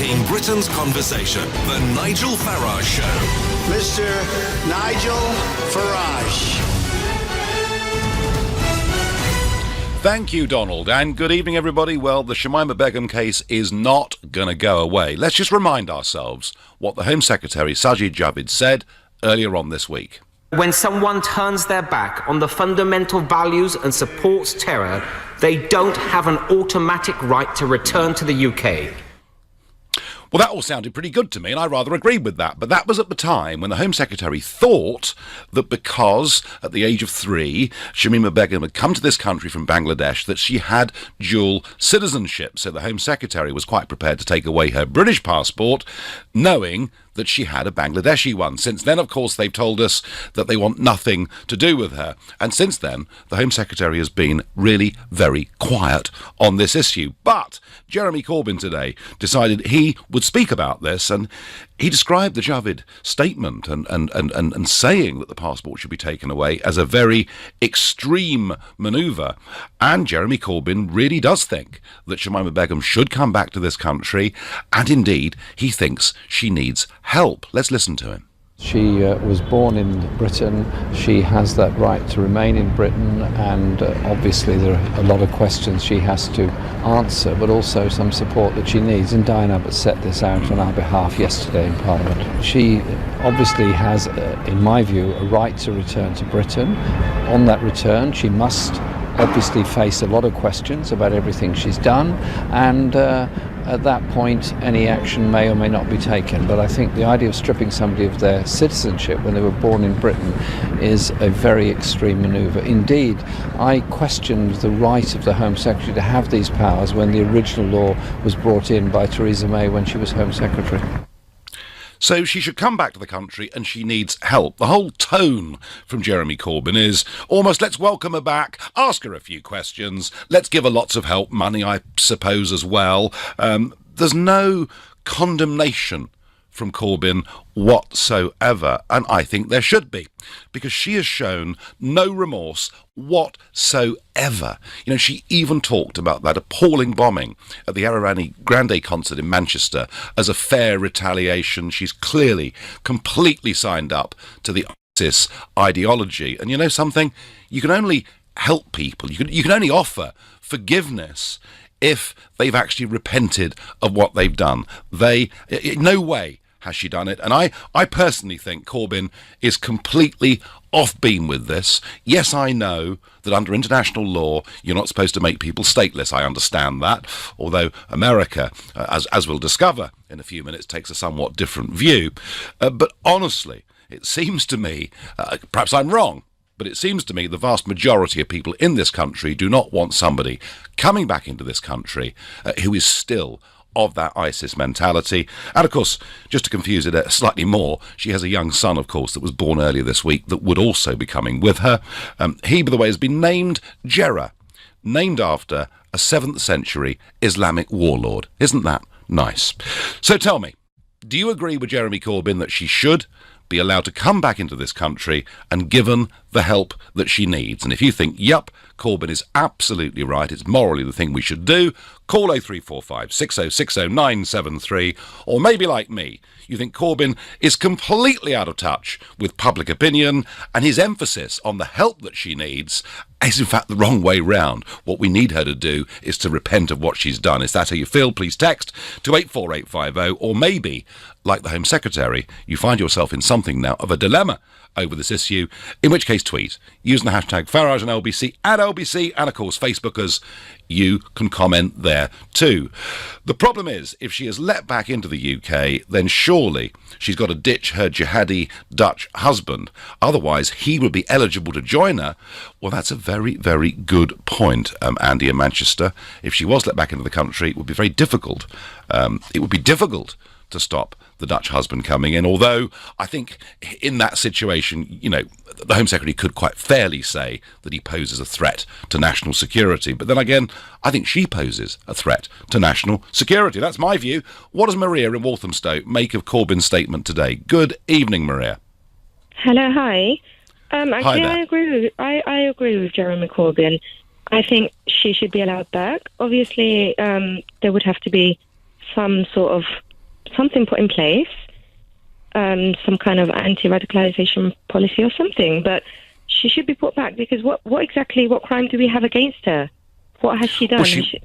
Dominating Britain's conversation, The Nigel Farage Show. Mr. Nigel Farage. Thank you, Donald, and good evening, everybody. Well, the Shamima Begum case is not going to go away. Let's just remind ourselves what the Home Secretary, Sajid Javid, said earlier on this week. When someone turns their back on the fundamental values and supports terror, they don't have an automatic right to return to the UK. Well, that all sounded pretty good to me, and I rather agreed with that. But that was at the time when the Home Secretary thought that because, at the age of 3, Shamima Begum had come to this country from Bangladesh, that she had dual citizenship. So the Home Secretary was quite prepared to take away her British passport, knowing that she had a Bangladeshi one. Since then, of course, they've told us that they want nothing to do with her. And since then, the Home Secretary has been really very quiet on this issue. But Jeremy Corbyn today decided he would speak about this, and he described the Javid statement and saying that the passport should be taken away as a very extreme manoeuvre. And Jeremy Corbyn really does think that Shamima Begum should come back to this country, and indeed, he thinks she needs help. Let's listen to him. She was born in Britain. She has that right to remain in Britain, and obviously there are a lot of questions she has to answer, but also some support that she needs. And Diane Abbott set this out on our behalf yesterday in Parliament. She obviously has, in my view, a right to return to Britain. On that return, she must obviously face a lot of questions about everything she's done, and at that point any action may or may not be taken. But I think the idea of stripping somebody of their citizenship when they were born in Britain is a very extreme manoeuvre. Indeed, I questioned the right of the Home Secretary to have these powers when the original law was brought in by Theresa May when she was Home Secretary. So she should come back to the country and she needs help. The whole tone from Jeremy Corbyn is almost, let's welcome her back, ask her a few questions, let's give her lots of help, money I suppose as well. There's no condemnation from Corbyn whatsoever, and I think there should be, because she has shown no remorse whatsoever. You know, she even talked about that appalling bombing at the Ariana Grande concert in Manchester as a fair retaliation. She's clearly completely signed up to the ISIS ideology. And you know something? You can only help people, you can only offer forgiveness if they've actually repented of what they've done. In no way has she done it, and I personally think Corbyn is completely off beam with this. Yes, I know that under international law you're not supposed to make people stateless. I understand that, although America, as we'll discover in a few minutes, takes a somewhat different view. But honestly, it seems to me, perhaps I'm wrong, but it seems to me the vast majority of people in this country do not want somebody coming back into this country who is still of that ISIS mentality. And of course, just to confuse it slightly more, she has a young son, of course, that was born earlier this week that would also be coming with her. He, by the way, has been named Jerah, named after a 7th century Islamic warlord. Isn't that nice? So tell me, do you agree with Jeremy Corbyn that she should be allowed to come back into this country and given the help that she needs? And if you think, yup, Corbyn is absolutely right, it's morally the thing we should do, call 0345 6060 973, or maybe like me, you think Corbyn is completely out of touch with public opinion and his emphasis on the help that she needs is in fact the wrong way round. What we need her to do is to repent of what she's done. Is that how you feel? Please text to 84850, or maybe, like the Home Secretary, you find yourself in something now of a dilemma over this issue, in which case tweet using the hashtag Farage and LBC at LBC, and of course Facebookers, you can comment there too. The problem is, if she is let back into the UK, then surely she's got to ditch her jihadi Dutch husband, otherwise he would be eligible to join her. Well, that's a very, very good point, Andy in Manchester. If she was let back into the country, it would be very difficult. It would be difficult to stop the Dutch husband coming in, although I think in that situation, you know, the Home Secretary could quite fairly say that he poses a threat to national security. But then again, I think she poses a threat to national security. That's my view. What does Maria in Walthamstow make of Corbyn's statement today? Good evening, Maria. Hello, hi. Actually, Hi there. I agree with Jeremy Corbyn. I think she should be allowed back. Obviously, there would have to be some sort of something put in place, some kind of anti-radicalization policy or something. But she should be put back, because what crime do we have against her? What has she done?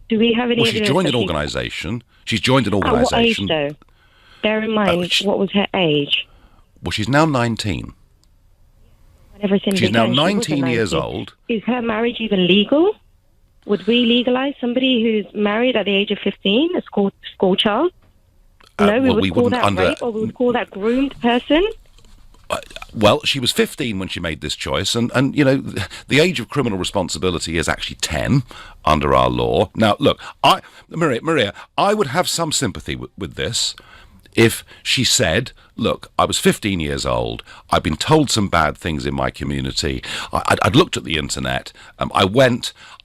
Do we have any? Well, she's joined an organisation. She's joined an organisation. At what age, though? Bear in mind, what was her age? Well, she's now 19. She's now 19 years old. Is her marriage even legal? Would we legalise somebody who's married at the age of 15, a school child? No, we would call that rape, or we would call that groomed person. Well, she was 15 when she made this choice, and the age of criminal responsibility is actually 10 under our law. Now, look, Maria, I would have some sympathy with this if she said, look, I was 15 years old, I've been told some bad things in my community, I'd looked at the internet, I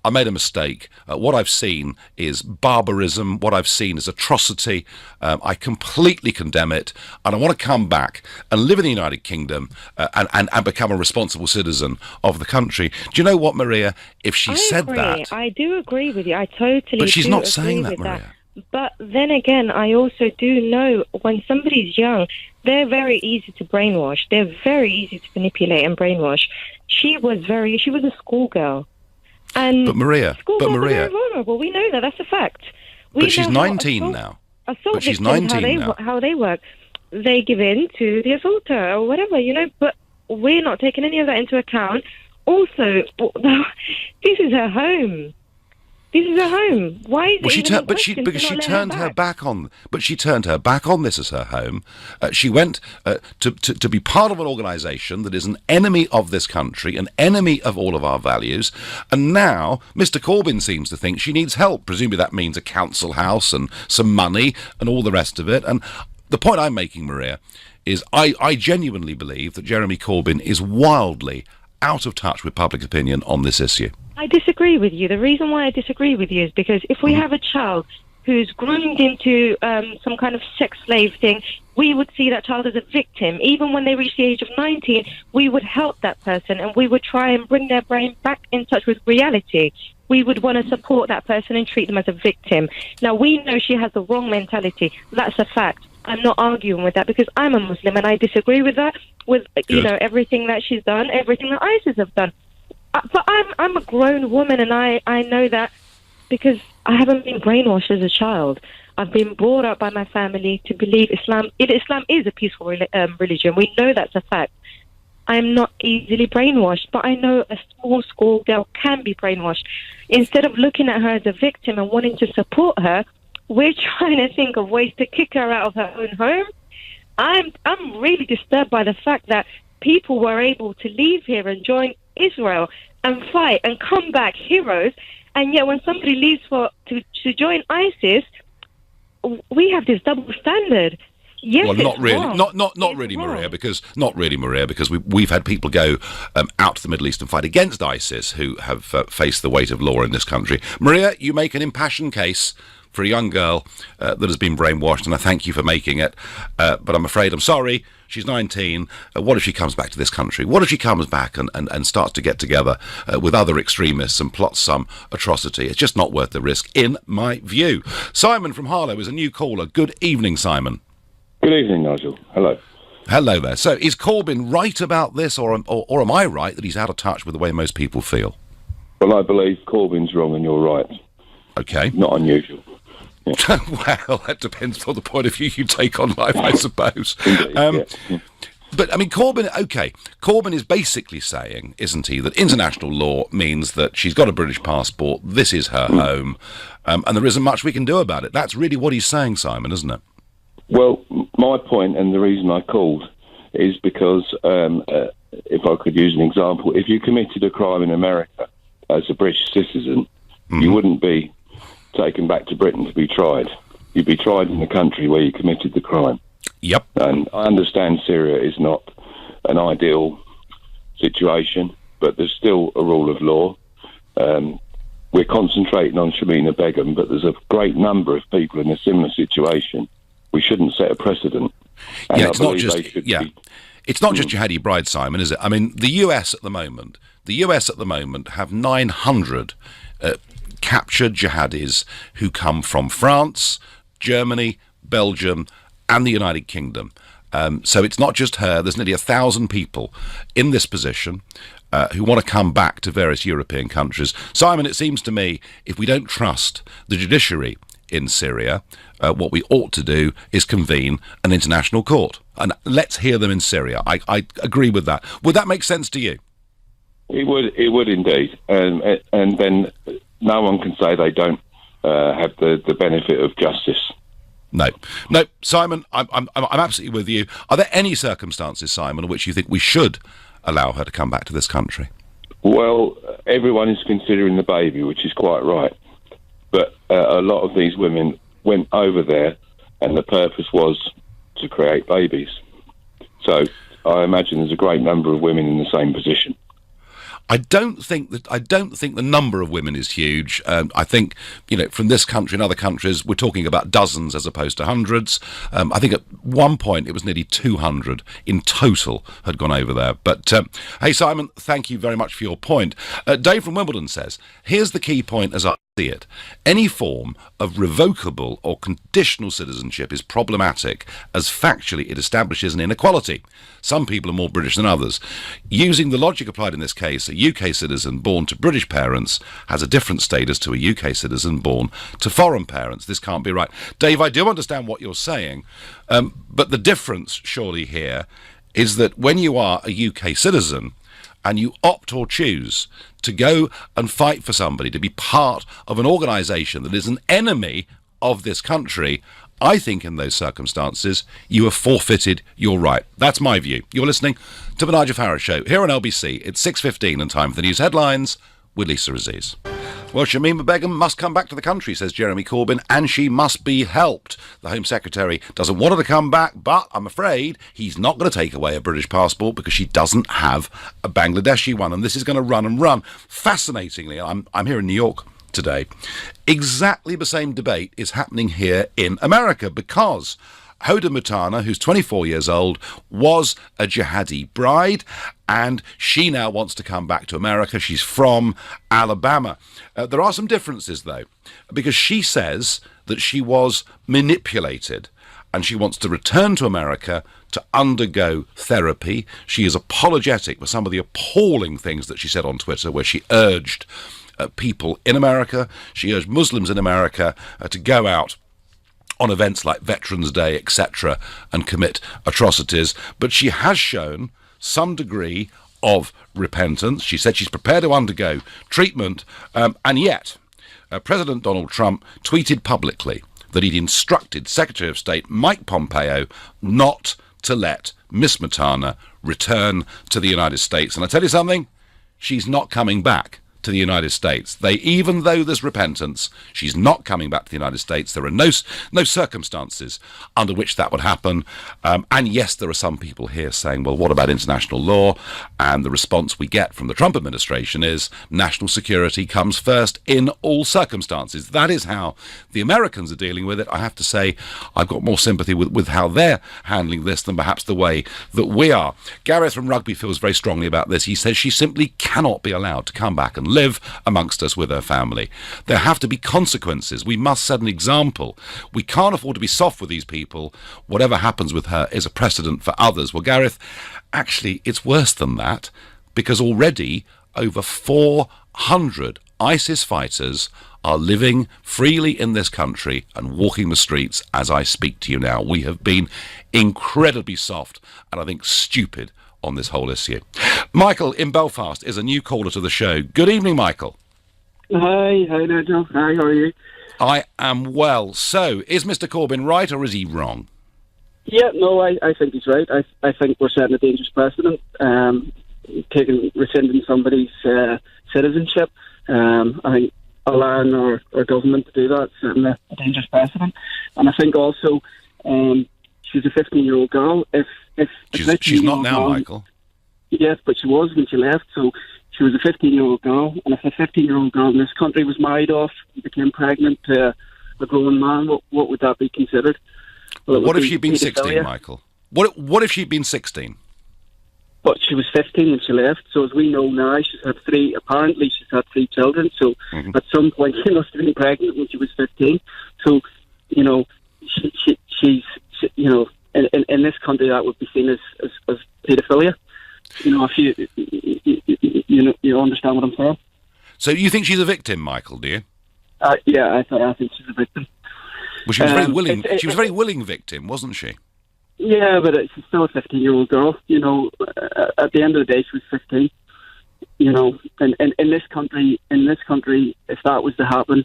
made a mistake, what I've seen is barbarism, what I've seen is atrocity, I completely condemn it, and I want to come back and live in the United Kingdom and become a responsible citizen of the country. Do you know what, Maria, if she said that... I do agree with you, I totally But she's not saying that, Maria. But then again, I also do know when somebody's young, they're very easy to brainwash. They're very easy to manipulate and brainwash. She was a schoolgirl. But Maria, are very vulnerable. We know that. That's a fact. But she's 19 now. But she's 19 now. How they work. They give in to the assaulter or whatever, But we're not taking any of that into account. Also, this is her home. This is her home. Why is she turned her back on this as her home. She went to be part of an organisation that is an enemy of this country, an enemy of all of our values, and now Mr. Corbyn seems to think she needs help. Presumably that means a council house and some money and all the rest of it. And the point I'm making, Maria, is I genuinely believe that Jeremy Corbyn is wildly out of touch with public opinion on this issue. I disagree with you. The reason why I disagree with you is because if we have a child who's groomed into some kind of sex slave thing, we would see that child as a victim. Even when they reach the age of 19, we would help that person and we would try and bring their brain back in touch with reality. We would want to support that person and treat them as a victim. Now, we know she has the wrong mentality. That's a fact. I'm not arguing with that because I'm a Muslim and I disagree with that, with everything that she's done, everything that ISIS have done. But I'm a grown woman, and I know that because I haven't been brainwashed as a child. I've been brought up by my family to believe Islam is a peaceful religion. We know that's a fact. I'm not easily brainwashed, but I know a small school girl can be brainwashed. Instead of looking at her as a victim and wanting to support her, we're trying to think of ways to kick her out of her own home. I'm really disturbed by the fact that people were able to leave here and join Israel and fight and come back heroes, and yet when somebody leaves to join ISIS, we have this double standard. Yes, well, not really, wrong. not really, Maria, because we've had people go out to the Middle East and fight against ISIS who have faced the weight of law in this country. Maria, you make an impassioned case for a young girl that has been brainwashed, and I thank you for making it. But I'm sorry, she's 19. What if she comes back to this country? What if she comes back and starts to get together with other extremists and plots some atrocity? It's just not worth the risk, in my view. Simon from Harlow is a new caller. Good evening, Simon. Good evening, Nigel. Hello. Hello there. So is Corbyn right about this, or am I right that he's out of touch with the way most people feel? Well, I believe Corbyn's wrong and you're right. Okay. Not unusual. Yeah. Well, that depends on the point of view you take on life, I suppose. Indeed, yeah. But, I mean, Corbyn is basically saying, isn't he, that international law means that she's got a British passport, this is her home, and there isn't much we can do about it. That's really what he's saying, Simon, isn't it? Well, my point, and the reason I called, is because, if I could use an example, if you committed a crime in America as a British citizen, you wouldn't be taken back to Britain to be tried. You'd be tried in the country where you committed the crime. Yep. And I understand Syria is not an ideal situation, but there's still a rule of law. We're concentrating on Shamima Begum, but there's a great number of people in a similar situation. We shouldn't set a precedent. And it's not just jihadi brides, Simon, is it? I mean, the US at the moment have 900 captured jihadis who come from France, Germany, Belgium, and the United Kingdom. So it's not just her. There's nearly 1,000 people in this position who want to come back to various European countries. Simon, it seems to me, if we don't trust the judiciary in Syria, what we ought to do is convene an international court. And let's hear them in Syria. I agree with that. Would that make sense to you? It would indeed. And then no one can say they don't have the benefit of justice. No, Simon, I'm absolutely with you. Are there any circumstances, Simon, in which you think we should allow her to come back to this country? Well, everyone is considering the baby, which is quite right. But a lot of these women went over there, and the purpose was to create babies. So I imagine there's a great number of women in the same position. I don't think the number of women is huge. I think, from this country and other countries, we're talking about dozens as opposed to hundreds. I think at one point it was nearly 200 in total had gone over there. But hey, Simon, thank you very much for your point. Dave from Wimbledon says, here's the key point as I see it. Any form of revocable or conditional citizenship is problematic, as factually it establishes an inequality. Some people are more British than others. Using the logic applied in this case, a UK citizen born to British parents has a different status to a UK citizen born to foreign parents. This can't be right. Dave, I do understand what you're saying, but the difference surely here is that when you are a UK citizen and you opt or choose to go and fight for somebody, to be part of an organisation that is an enemy of this country, I think in those circumstances you have forfeited your right. That's my view. You're listening to the Nigel Farage Show here on LBC. It's 6:15 and time for the news headlines with Lisa Aziz. Well, Shamima Begum must come back to the country, says Jeremy Corbyn, and she must be helped. The Home Secretary doesn't want her to come back, but I'm afraid he's not going to take away a British passport because she doesn't have a Bangladeshi one, and this is going to run and run. Fascinatingly, I'm here in New York today. Exactly the same debate is happening here in America because Hoda Mutana, who's 24 years old, was a jihadi bride, and she now wants to come back to America. She's from Alabama. There are some differences, though, because she says that she was manipulated and she wants to return to America to undergo therapy. She is apologetic for some of the appalling things that she said on Twitter, where she urged people in America, she urged Muslims in America to go out on events like Veterans Day, etc., and commit atrocities. But she has shown some degree of repentance. She said she's prepared to undergo treatment, and yet President Donald Trump tweeted publicly that he'd instructed Secretary of State Mike Pompeo not to let Miss Mutana return to the United States. And I tell you something, she's not coming back to the United States. Even though there's repentance, she's not coming back to the United States. There are no circumstances under which that would happen. And yes, there are some people here saying, well, what about international law? And the response we get from the Trump administration is national security comes first in all circumstances. That is how the Americans are dealing with it. I have to say, I've got more sympathy with how they're handling this than perhaps the way that we are. Gareth from Rugby feels very strongly about this. He says she simply cannot be allowed to come back and live amongst us with her family. There have to be consequences. We must set an example. We can't afford to be soft with these people. Whatever happens with her is a precedent for others. Well, Gareth, actually, it's worse than that, because already over 400 ISIS fighters are living freely in this country and walking the streets as I speak to you now. We have been incredibly soft and I think stupid on this whole issue. Michael in Belfast is a new caller to the show. Good evening, Michael. Hi Nigel. Hi, how are you? I am well. So, is Mr. Corbyn right or is he wrong? Yeah, no, I think he's right. I think we're setting a dangerous precedent, rescinding somebody's citizenship. I think allowing our government to do that, setting a dangerous precedent. And I think also she's a 15-year-old girl. She's not now, Michael. Yes, but she was when she left, so she was a 15-year-old girl. And if a 15-year-old girl in this country was married off and became pregnant to a grown man, what would that be considered? Well, what if she'd been 16, Michael? What if she'd been 16? But she was 15 when she left, so as we know now, she's had three children, so at some point she must have been pregnant when she was 15. So, she's you know, in this country that would be seen as paedophilia. You know, if you understand what I'm saying. So you think she's a victim, Michael? Do you? Yeah, I think she's a victim. Well, she was very willing. She was a very willing victim, wasn't she? Yeah, but she's still a 15-year-old girl. You know, at the end of the day, she was 15. You know, and in this country, if that was to happen,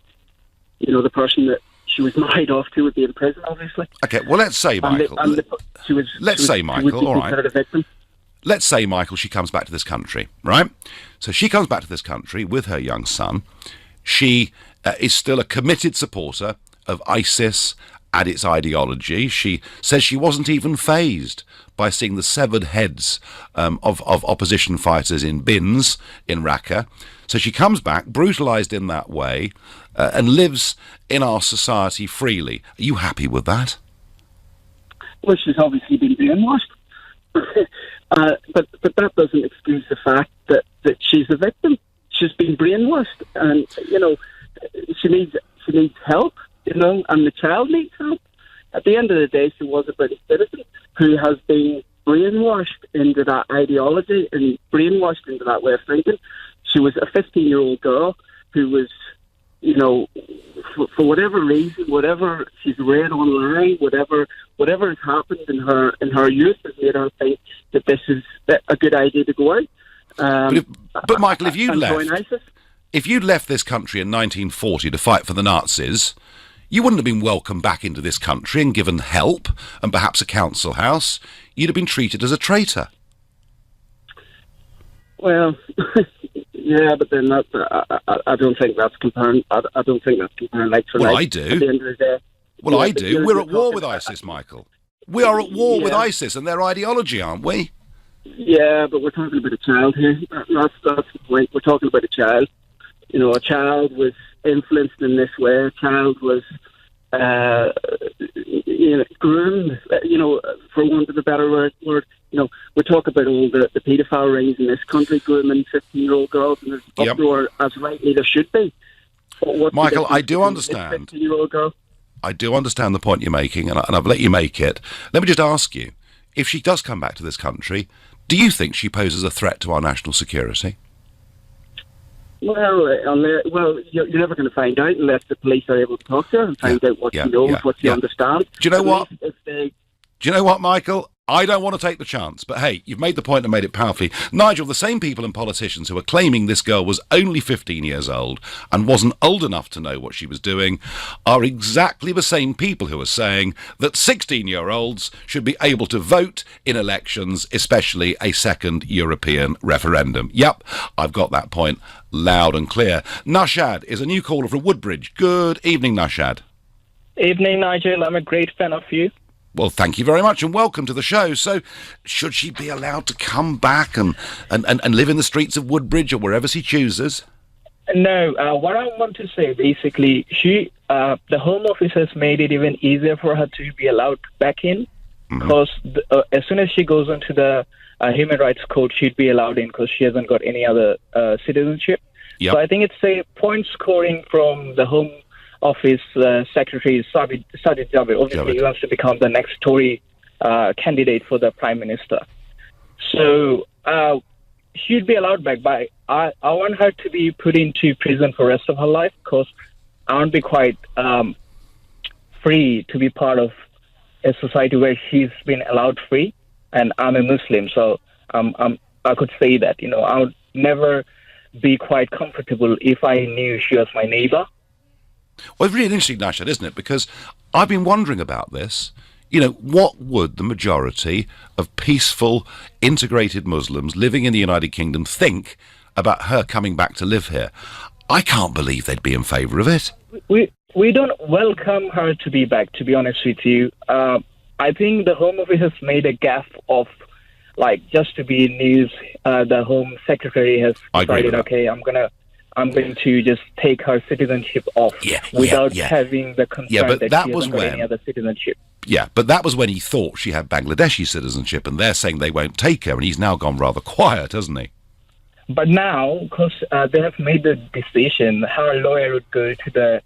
you know, the person that she was married off to would be in prison, obviously. Okay, well, let's say, Michael. Let's say, Michael, all right. Let's say, Michael, she comes back to this country, right? So she comes back to this country with her young son. She is still a committed supporter of ISIS and its ideology. She says she wasn't even fazed by seeing the severed heads of opposition fighters in bins in Raqqa. So she comes back, brutalised in that way, and lives in our society freely. Are you happy with that? Well, she's obviously been brainwashed. But that doesn't excuse the fact that she's a victim. She's been brainwashed, and you know, she needs help. You know, and the child needs help. At the end of the day, she was a British citizen who has been brainwashed into that ideology and brainwashed into that way of thinking. She was a 15-year-old girl who was, you know, for whatever reason, whatever she's read online, whatever has happened in her youth has made her think that this is a good idea to go out. But Michael, if you'd left this country in 1940 to fight for the Nazis, you wouldn't have been welcomed back into this country and given help and perhaps a council house. You'd have been treated as a traitor. Well, yeah, but then I don't think that's comparing. I don't think that's comparing like for like. Well, I do. At the end of the day. Well, I do. We're at war with ISIS, Michael. We are at war with ISIS and their ideology, aren't we? Yeah, but we're talking about a child here. That's the point. We're talking about a child. You know, a child was influenced in this way. A child was, groomed. You know, for want of a better word. You know, we talk about all the paedophile rings in this country, grooming 15-year-old girls, and there's uproar, as rightly there should be. Michael, I do understand. 15-year-old girl? I do understand the point you're making, and I've let you make it. Let me just ask you, if she does come back to this country, do you think she poses a threat to our national security? Well, you're never going to find out unless the police are able to talk to her and find out what she knows, what she understands. Do you know what? Do you know what, Michael? I don't want to take the chance, but hey, you've made the point and made it powerfully. Nigel, the same people and politicians who are claiming this girl was only 15 years old and wasn't old enough to know what she was doing are exactly the same people who are saying that 16-year-olds should be able to vote in elections, especially a second European referendum. Yep, I've got that point loud and clear. Nashad is a new caller from Woodbridge. Good evening, Nashad. Evening, Nigel. I'm a great fan of you. Well, thank you very much and welcome to the show. So, should she be allowed to come back and live in the streets of Woodbridge or wherever she chooses? No, what I want to say, basically, the Home Office has made it even easier for her to be allowed back in, because as soon as she goes into the Human Rights Court, she'd be allowed in because she hasn't got any other citizenship. Yep. So I think it's a point scoring from the Home Office Secretary Sajid Javid. Obviously, he wants to become the next Tory candidate for the Prime Minister. So she'd be allowed back, but I want her to be put into prison for the rest of her life, because I want to be quite free to be part of a society where she's been allowed free, and I'm a Muslim, so I could say that, you know, I would never be quite comfortable if I knew she was my neighbour. Well, it's really interesting, Nashad, isn't it? Because I've been wondering about this. You know, what would the majority of peaceful, integrated Muslims living in the United Kingdom think about her coming back to live here? I can't believe they'd be in favour of it. We don't welcome her to be back, to be honest with you. I think the Home Office has made a gaffe of, like, just to be in news, the Home Secretary has decided, okay, I'm going to just take her citizenship off without having the concern that she hasn't got any other citizenship. Yeah, but that was when he thought she had Bangladeshi citizenship, and they're saying they won't take her, and he's now gone rather quiet, hasn't he? But now, because they have made the decision, her lawyer would go to the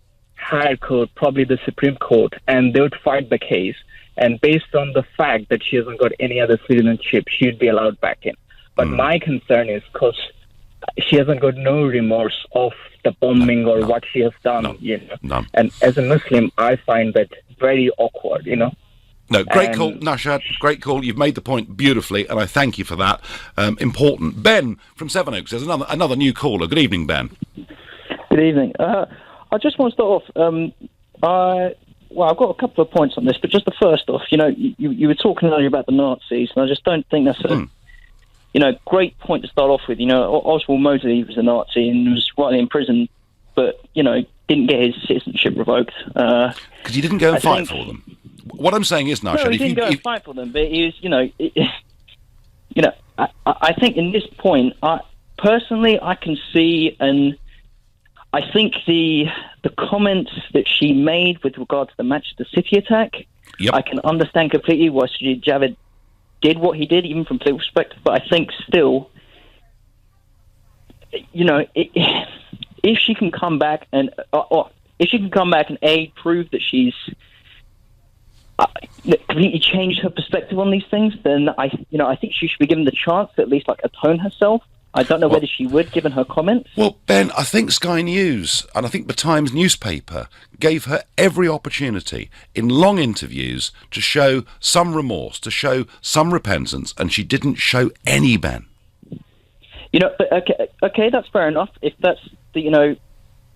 higher court, probably the Supreme Court, and they would fight the case. And based on the fact that she hasn't got any other citizenship, she'd be allowed back in. But my concern is because she hasn't got no remorse of the bombing or what she has done, None. And as a Muslim, I find that very awkward, No, great call, Nashad. Great call. You've made the point beautifully, and I thank you for that. Important. Ben from Sevenoaks says another new caller. Good evening, Ben. Good evening. I just want to start off. I've got a couple of points on this, but just the first off, you were talking earlier about the Nazis, and I just don't think that's a great point to start off with. Oswald Mosley was a Nazi and was rightly in prison, but didn't get his citizenship revoked because he didn't go and fight for them. What I'm saying is, Nashad, no, he didn't go and fight for them, but he was, I think in this point, personally, I can see, and I think the comments that she made with regard to the Manchester City attack, I can understand completely why Sajid Javid did what he did, even from political perspective. But I think still, if she can come back and prove that she's completely changed her perspective on these things, then I think she should be given the chance to at least atone herself. I don't know whether she would, given her comments. Well, Ben, I think Sky News and I think the Times newspaper gave her every opportunity in long interviews to show some remorse, to show some repentance, and she didn't show any, Ben. But okay, that's fair enough. If that's the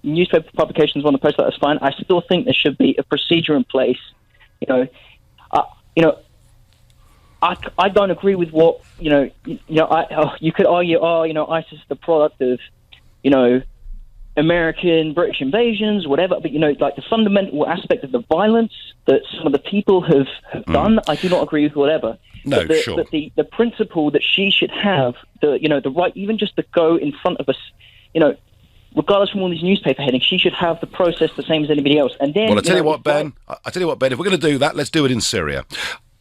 newspaper publications want to post that, that's fine. I still think there should be a procedure in place. I don't agree with what you could argue. ISIS is the product of American, British invasions, whatever. But the fundamental aspect of the violence that some of the people have done, I do not agree with whatever. No, but sure. But the principle that she should have the right, even just to go in front of us, regardless from all these newspaper headings, she should have the process the same as anybody else. And then, I tell you what, Ben. If we're going to do that, let's do it in Syria.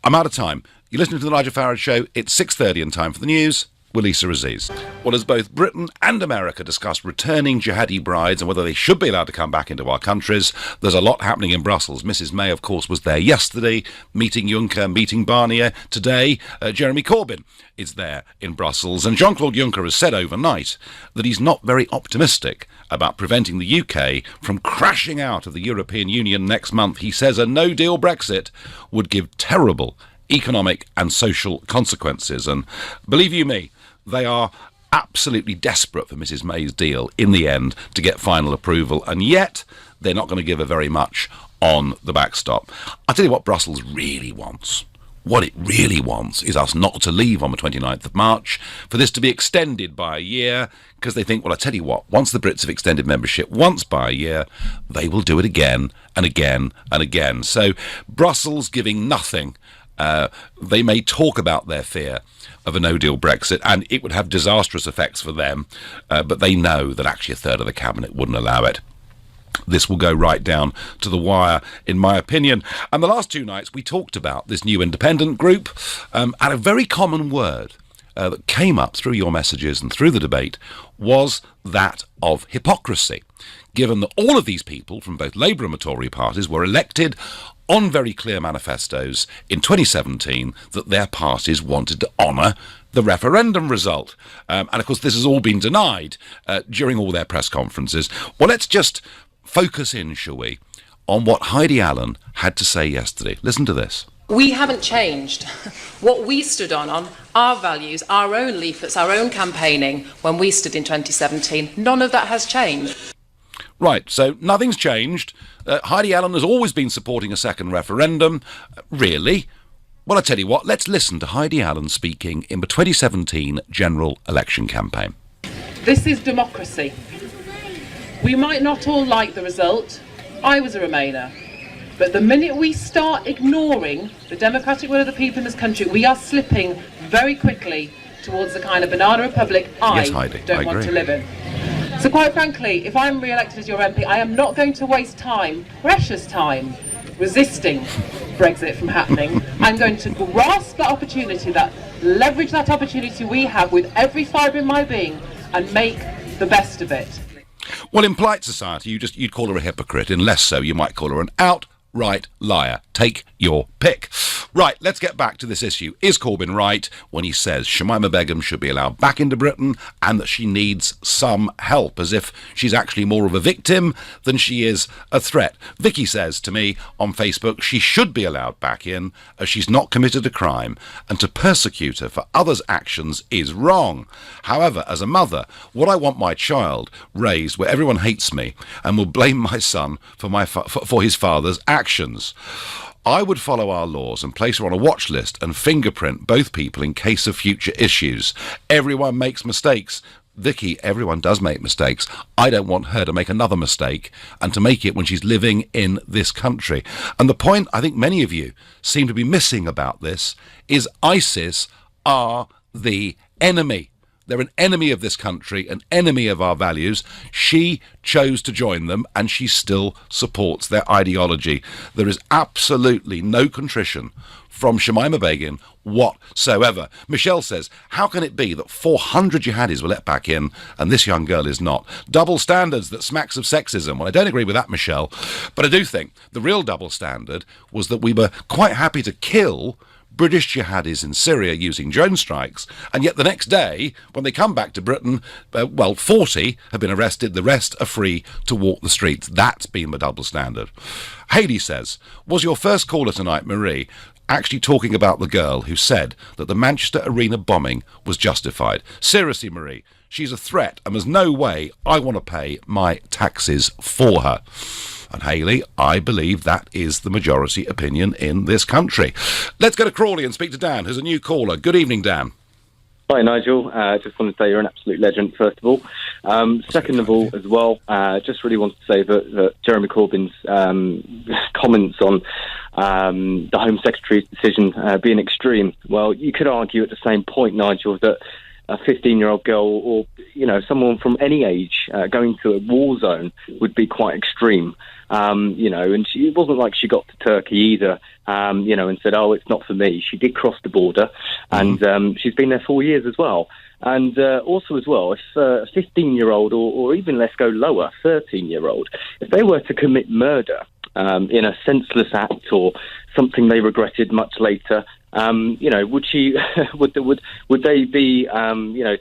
I'm out of time. You're listening to the Nigel Farage Show. It's 6:30 and time for the news with Lisa Aziz. Well, as both Britain and America discuss returning jihadi brides and whether they should be allowed to come back into our countries, there's a lot happening in Brussels. Mrs May, of course, was there yesterday, meeting Juncker, meeting Barnier. Today, Jeremy Corbyn is there in Brussels. And Jean-Claude Juncker has said overnight that he's not very optimistic about preventing the UK from crashing out of the European Union next month. He says a no-deal Brexit would give terrible economic and social consequences. And believe you me, they are absolutely desperate for Mrs May's deal in the end to get final approval, and yet they're not going to give her very much on the backstop. I'll tell you what Brussels really wants. What it really wants is us not to leave on the 29th of March, for this to be extended by a year, because they think, well, I tell you what, once the Brits have extended membership once by a year, they will do it again and again and again. So Brussels giving nothing. They may talk about their fear of a no-deal Brexit, and it would have disastrous effects for them, but they know that actually a third of the cabinet wouldn't allow it. This will go right down to the wire, in my opinion. And the last two nights we talked about this new independent group, and a very common word that came up through your messages and through the debate was that of hypocrisy, given that all of these people from both Labour and Tory parties were elected on very clear manifestos in 2017 that their parties wanted to honour the referendum result. And of course this has all been denied during all their press conferences. Well, let's just focus in, shall we, on what Heidi Allen had to say yesterday. Listen to this. We haven't changed. What we stood on our values, our own leaflets, our own campaigning, when we stood in 2017, none of that has changed. Right, so nothing's changed. Heidi Allen has always been supporting a second referendum. Really? Well, I tell you what, let's listen to Heidi Allen speaking in the 2017 general election campaign. This is democracy. We might not all like the result. I was a Remainer. But the minute we start ignoring the democratic will of the people in this country, we are slipping very quickly towards the kind of banana republic I don't want to live in. So quite frankly, if I'm re-elected as your MP, I am not going to waste time, precious time, resisting Brexit from happening. I'm going to grasp that opportunity, leverage that opportunity we have with every fibre in my being, and make the best of it. Well, in polite society, you'd call her a hypocrite. In less so, you might call her an outright liar. Take your pick. Right, let's get back to this issue. Is Corbyn right when he says Shamima Begum should be allowed back into Britain and that she needs some help, as if she's actually more of a victim than she is a threat? Vicky says to me on Facebook she should be allowed back in as she's not committed a crime, and to persecute her for others' actions is wrong. However, as a mother, would I want my child raised where everyone hates me and will blame my son for his father's actions? I would follow our laws and place her on a watch list and fingerprint both people in case of future issues. Everyone makes mistakes. Vicky, everyone does make mistakes. I don't want her to make another mistake, and to make it when she's living in this country. And the point I think many of you seem to be missing about this is ISIS are the enemy. They're an enemy of this country, an enemy of our values. She chose to join them, and she still supports their ideology. There is absolutely no contrition from Shamima Begum whatsoever. Michelle says, how can it be that 400 jihadis were let back in and this young girl is not? Double standards that smacks of sexism. Well, I don't agree with that, Michelle, but I do think the real double standard was that we were quite happy to kill British jihadis in Syria using drone strikes, and yet the next day, when they come back to Britain, 40 have been arrested, the rest are free to walk the streets. That's been the double standard. Hayley says, was your first caller tonight, Marie, actually talking about the girl who said that the Manchester Arena bombing was justified? Seriously, Marie, she's a threat, and there's no way I want to pay my taxes for her. And Hayley, I believe that is the majority opinion in this country. Let's go to Crawley and speak to Dan, who's a new caller. Good evening, Dan. Hi, Nigel. Just want to say you're an absolute legend, first of all. Second of all, as well, just really want to say that Jeremy Corbyn's comments on the Home Secretary's decision being extreme, well, you could argue at the same point, Nigel, that a 15-year-old girl or, someone from any age going to a war zone would be quite extreme. And it wasn't like she got to Turkey either, and said, oh, it's not for me. She did cross the border, and she's been there 4 years as well. And also as well, if a 15-year-old or even let's go lower, 13-year-old, if they were to commit murder in a senseless act or something they regretted much later, would she? would they be,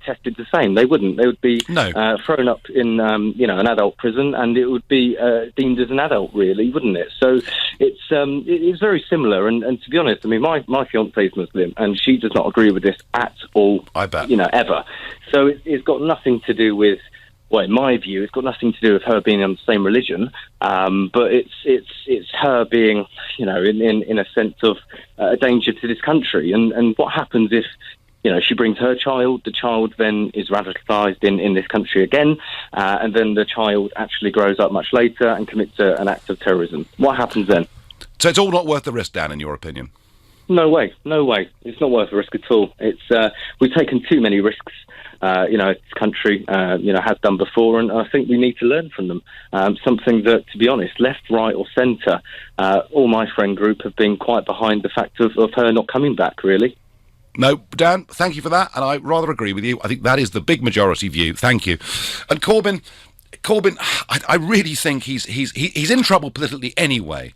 tested the same? They wouldn't. They would be thrown up in, an adult prison, and it would be deemed as an adult, really, wouldn't it? So it's very similar. And to be honest, I mean, my fiancée is Muslim, and she does not agree with this at all. I bet. Ever. So it's got nothing to do with. Well, in my view, it's got nothing to do with her being on the same religion, but it's her being, in a sense of a danger to this country. And what happens if, she brings her child, the child then is radicalised in this country again, and then the child actually grows up much later and commits an act of terrorism. What happens then? So it's all not worth the risk, Dan, in your opinion? No way. It's not worth the risk at all. It's we've taken too many risks. This country, has done before, and I think we need to learn from them. Something that, to be honest, left, right, or centre, all my friend group have been quite behind the fact of her not coming back, really. No, Dan, thank you for that, and I rather agree with you. I think that is the big majority view. Thank you. And Corbyn, I really think he's in trouble politically anyway.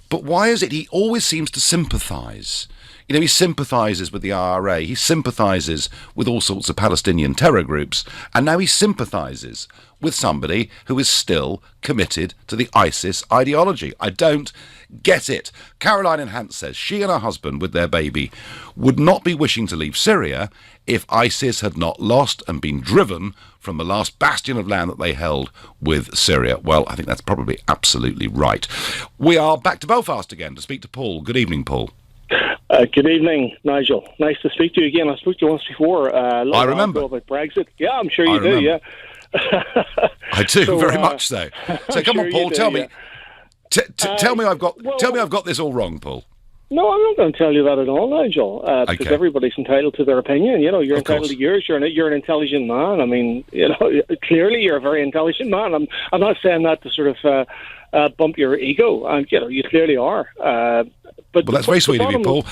But why is it he always seems to sympathise? He sympathises with the IRA, he sympathises with all sorts of Palestinian terror groups, and now he sympathises with somebody who is still committed to the ISIS ideology. I don't get it. Caroline in Hants says she and her husband with their baby would not be wishing to leave Syria if ISIS had not lost and been driven from the last bastion of land that they held with Syria. Well, I think that's probably absolutely right. We are back to Belfast again to speak to Paul. Good evening, Paul. Good evening, Nigel. Nice to speak to you again. I spoke to you once before. I remember. About Brexit. Yeah, I'm sure you do, yeah. I do, very much so. So come on, Paul, tell me. Tell me I've got this all wrong, Paul. No, I'm not going to tell you that at all, Nigel, because everybody's entitled to their opinion. You're entitled to yours. You're an intelligent man. I mean, clearly you're a very intelligent man. I'm not saying that to sort of bump your ego, and you clearly are. But that's very sweet of you, Paul.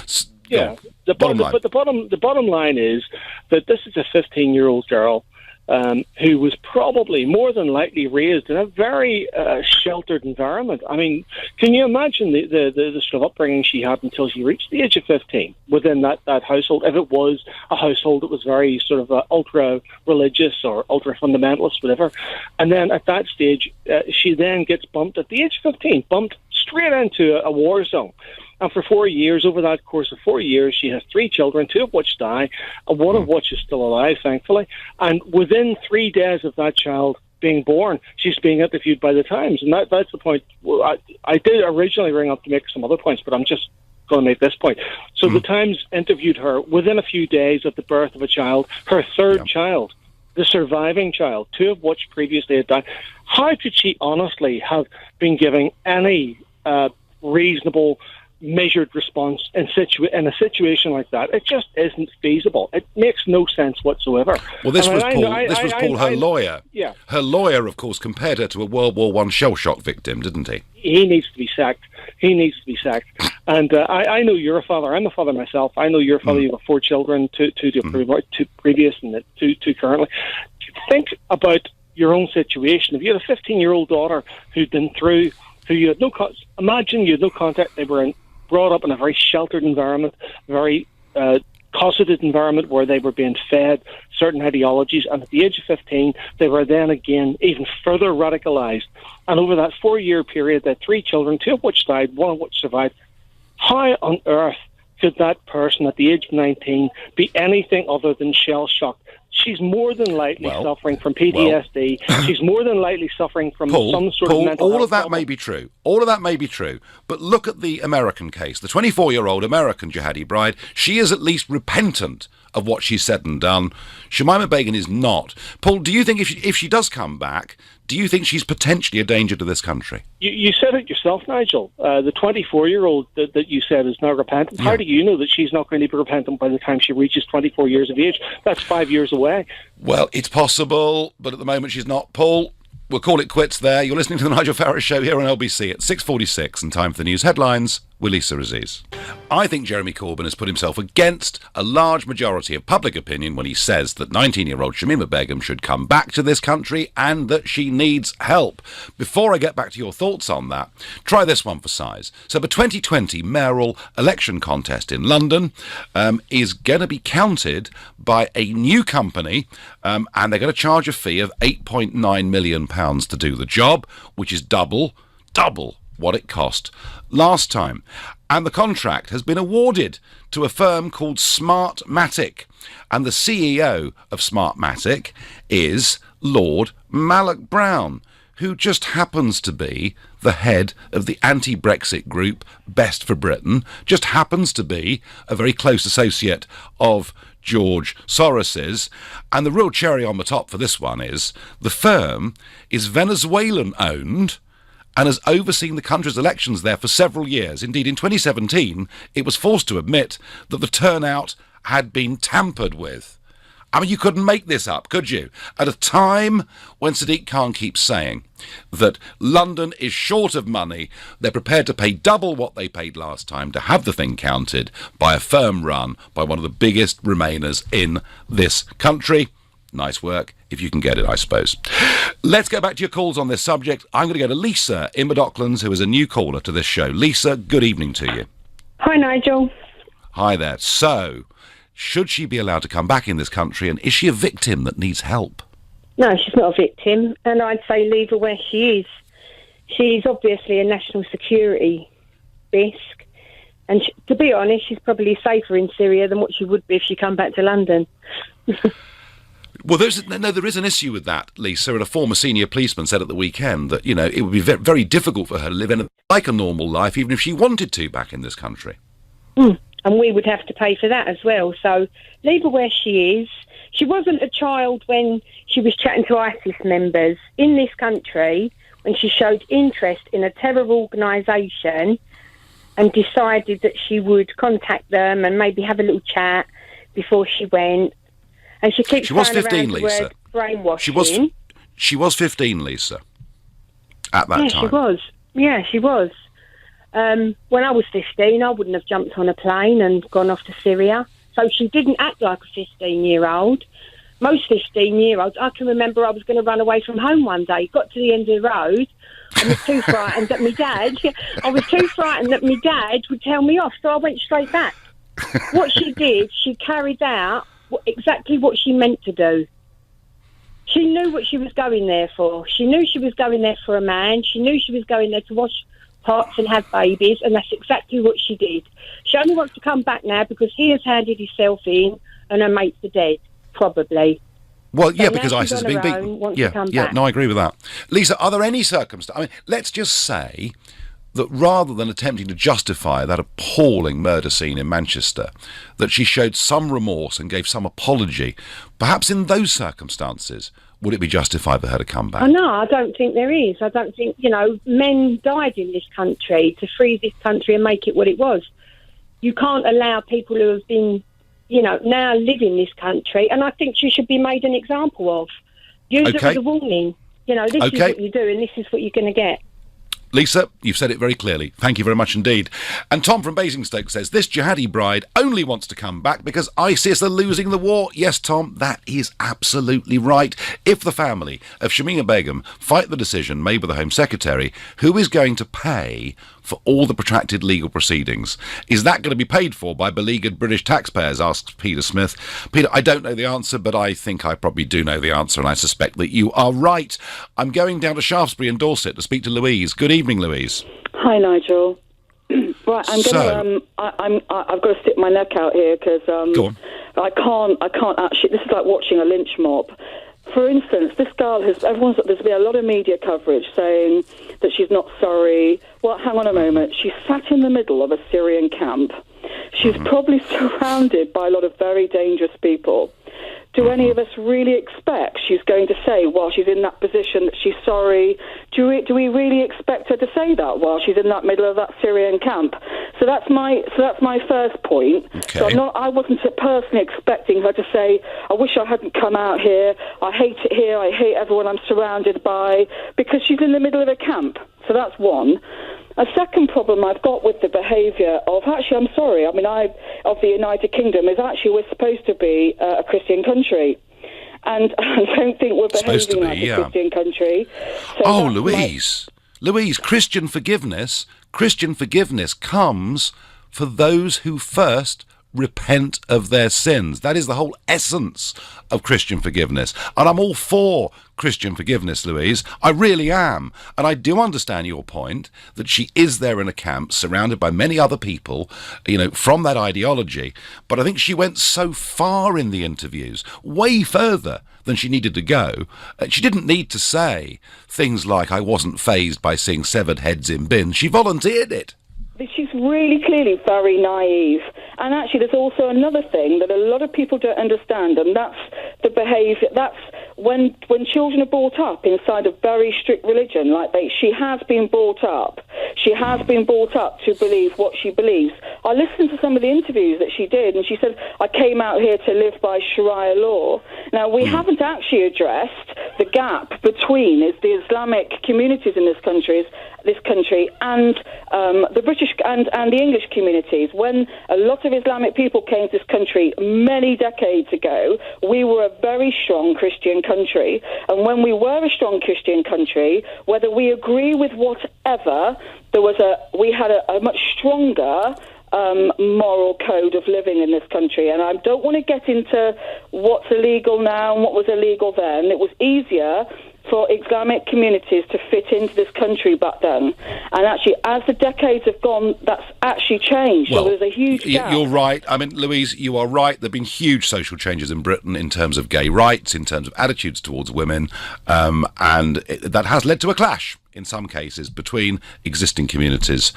Yeah, the bottom line is that this is a 15-year-old girl who was probably more than likely raised in a very sheltered environment. I mean, can you imagine the sort of upbringing she had until she reached the age of 15 within that household, if it was a household that was very sort of ultra-religious or ultra-fundamentalist, whatever. And then at that stage, she then gets bumped at the age of 15, bumped straight into a war zone. And for 4 years, over that course of 4 years, she has 3 children, 2 of which die, and 1 of which is still alive, thankfully. And within 3 days of that child being born, she's being interviewed by the Times. And that's the point. I did originally ring up to make some other points, but I'm just going to make this point. So the Times interviewed her within a few days of the birth of a child, her third child, the surviving child, 2 of which previously had died. How could she honestly have been giving any reasonable measured response in a situation like that? It just isn't feasible. It makes no sense whatsoever. Well, this was Paul, her lawyer. Yeah. Her lawyer, of course, compared her to a World War I shell shock victim, didn't he? He needs to be sacked. He needs to be sacked. And I know you're a father. I'm a father myself. I know you're a father. You have 4 children, two previous and 2 currently. Think about your own situation. If you had a 15-year-old daughter who'd been through, who you had imagine you had no contact, they were brought up in a very sheltered environment, very cosseted environment where they were being fed certain ideologies, and at the age of 15 they were then again even further radicalised. And over that 4-year period, they had 3 children, 2 of which died, 1 of which survived. How on earth could that person at the age of 19 be anything other than shell-shocked? She's more than likely suffering from PTSD. She's more than likely suffering from some sort of mental health all of that problem. may be true. All of that may be true. But look at the American case. The 24-year-old American jihadi bride, she is at least repentant of what she's said and done. Shamima Begum is not. Paul, do you think if she does come back, do you think she's potentially a danger to this country? You said it yourself, Nigel. The 24-year-old that you said is now repentant. How do you know that she's not going to be repentant by the time she reaches 24 years of age? That's 5 years away. Well, it's possible, but at the moment she's not. Paul, we'll call it quits there. You're listening to the Nigel Farage Show here on LBC at 6:46, and time for the news headlines with Lisa Aziz. I think Jeremy Corbyn has put himself against a large majority of public opinion when he says that 19-year-old Shamima Begum should come back to this country and that she needs help. Before I get back to your thoughts on that, try this one for size. So the 2020 mayoral election contest in London is going to be counted by a new company, and they're going to charge a fee of £8.9 million to do the job, which is double what it cost last time. And the contract has been awarded to a firm called Smartmatic. And the CEO of Smartmatic is Lord Malloch Brown, who just happens to be the head of the anti-Brexit group Best for Britain, just happens to be a very close associate of George Soros's. And the real cherry on the top for this one is the firm is Venezuelan-owned and has overseen the country's elections there for several years. Indeed, in 2017, it was forced to admit that the turnout had been tampered with. I mean, you couldn't make this up, could you? At a time when Sadiq Khan keeps saying that London is short of money, they're prepared to pay double what they paid last time to have the thing counted by a firm run by one of the biggest Remainers in this country. Nice work, if you can get it, I suppose. Let's go back to your calls on this subject. I'm going to go to Lisa in the Docklands, who is a new caller to this show. Lisa, good evening to you. Hi, Nigel. Hi there. So, should she be allowed to come back in this country, and is she a victim that needs help? No, she's not a victim, and I'd say leave her where she is. She's obviously a national security risk, and to be honest, she's probably safer in Syria than what she would be if she come back to London. Well, there is an issue with that, Lisa, and a former senior policeman said at the weekend that, you know, it would be very difficult for her to live like a normal life, even if she wanted to, back in this country. And we would have to pay for that as well, so leave her where she is. She wasn't a child when she was chatting to ISIS members in this country, when she showed interest in a terror organisation and decided that she would contact them and maybe have a little chat before she went. And she keeps was 15, Lisa. Brainwashing. She was 15, Lisa, at that time. She was. When I was 15, I wouldn't have jumped on a plane and gone off to Syria. So she didn't act like a 15-year-old. most 15-year-olds, I can remember I was going to run away from home one day. Got to the end of the road. I was too frightened that my dad would tell me off, so I went straight back. What she did, she carried out exactly what she meant to do. She knew what she was going there for. She knew she was going there for a man. She knew she was going there to wash pots and have babies, and that's exactly what she did. She only wants to come back now because he has handed himself in and her mates are dead, probably. Well, yeah, So because now ISIS she's has been on her beaten. own, wants to come Yeah, back. no, I agree with that. Lisa, are there any circumstances... I mean, let's just say that rather than attempting to justify that appalling murder scene in Manchester, that she showed some remorse and gave some apology. Perhaps in those circumstances, would it be justified for her to come back? Oh, no, I don't think there is. I don't think, men died in this country to free this country and make it what it was. You can't allow people who have been, now live in this country, and I think she should be made an example of. Use it as a warning. This is what you do and this is what you're going to get. Lisa, you've said it very clearly. Thank you very much indeed. And Tom from Basingstoke says, this jihadi bride only wants to come back because ISIS are losing the war. Yes, Tom, that is absolutely right. If the family of Shamima Begum fight the decision made by the Home Secretary, who is going to pay for all the protracted legal proceedings? Is that going to be paid for by beleaguered British taxpayers, asks Peter Smith. Peter, I don't know the answer, but I think I probably do know the answer, and I suspect that you are right. I'm going down to Shaftesbury in Dorset to speak to Louise. Good evening, Louise. Hi, Nigel. Right, I've got to stick my neck out here because Go on. I can't actually. This is like watching a lynch mob. For instance, this girl there's been a lot of media coverage saying that she's not sorry. Well, hang on a moment. She sat in the middle of a Syrian camp. She's probably surrounded by a lot of very dangerous people. Do any of us really expect she's going to say while she's in that position that she's sorry? Do we really expect her to say that while she's in that middle of that Syrian camp? So that's my first point. Okay. So I wasn't personally expecting her to say, I wish I hadn't come out here. I hate it here. I hate everyone I'm surrounded by, because she's in the middle of a camp. So that's one. A second problem I've got with the behaviour of of the United Kingdom is actually we're supposed to be a Christian country. And I don't think we're behaving like a Christian country. So Louise, Christian forgiveness comes for those who first repent of their sins. That is the whole essence of Christian forgiveness. And I'm all for Christian forgiveness, Louise. I really am. And I do understand your point that she is there in a camp surrounded by many other people, from that ideology. But I think she went so far in the interviews, way further than she needed to go. She didn't need to say things like, I wasn't fazed by seeing severed heads in bins. She volunteered it. She's really clearly very naive. And actually, there's also another thing that a lot of people don't understand, and that's the behaviour. That's when children are brought up inside a very strict religion, she has been brought up. She has been brought up to believe what she believes. I listened to some of the interviews that she did, and she said, I came out here to live by Sharia law. Now, we haven't actually addressed the gap between the Islamic communities in this country and the British and the English communities. When a lot of Islamic people came to this country many decades ago, we were a very strong Christian country. And when we were a strong Christian country, whether we agree with whatever, we had a much stronger moral code of living in this country. And I don't want to get into what's illegal now and what was illegal then. It was easier for Islamic communities to fit into this country back then. And actually, as the decades have gone, that's actually changed. Well, so there's a huge gap. You're right. I mean, Louise, you are right. There have been huge social changes in Britain in terms of gay rights, in terms of attitudes towards women, and that has led to a clash in some cases between existing communities,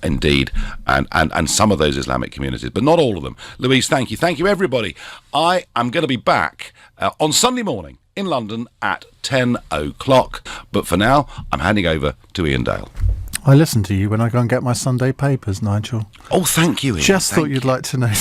indeed, and some of those Islamic communities, but not all of them. Louise, thank you. Thank you, everybody. I am going to be back on Sunday morning in London at 10 o'clock. But for now, I'm handing over to Ian Dale. I listen to you when I go and get my Sunday papers, Nigel. Oh, thank you, Ian. Just thought you'd like to know.